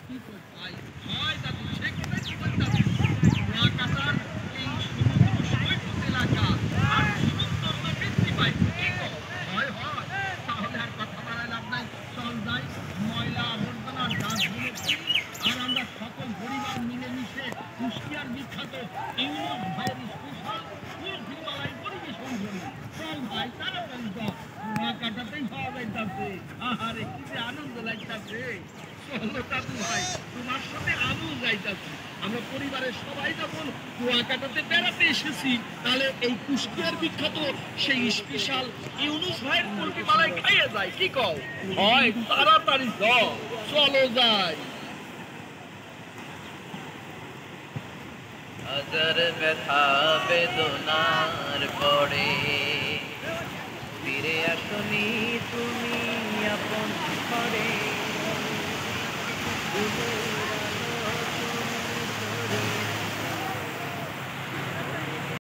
কি তো ভাই হয় দাদু সে কথাই কি বলতাছি কুয়াকাটার এই সমুদ্র সৈকত এলাকা আর সুন্দর না বৃদ্ধি পায় কি কও হয় হয় তাহলে আর কথা বাড়ায় লাভ নাই চল যাই ময়লা আবর্জনার গাছগুলো তুলি আর আমরা সকল পরিবার মিলেমিশে কুষ্টিয়ার বিখ্যাত ইউনুস ভাইয়ের স্পেশাল কুলফি মালাই পরিবেশন করি চল ভাই তাড়াতাড়ি চল কুয়াকাটাতেই পাওয়া যাইতাছে আহারে কি যে আনন্দ লাগতাছে চলো দাদু ভাই তোমার সাথে আমিও যাইতাছি আমরা পরিবারের সবাই যখন কুয়াকাটাতে বেড়াতে এসেছি তাহলে এই কুষ্টিয়ার বিখ্যাত সেই স্পেশাল ইউনুস ভাইয়ের কুলফি মালাই খাইয়ে যায় কি কও হয় তাড়াতাড়ি যাও চলো যাই হাজার ব্যথা বেদনার পরে ফিরে আসনি তুমি আপন ঘরে।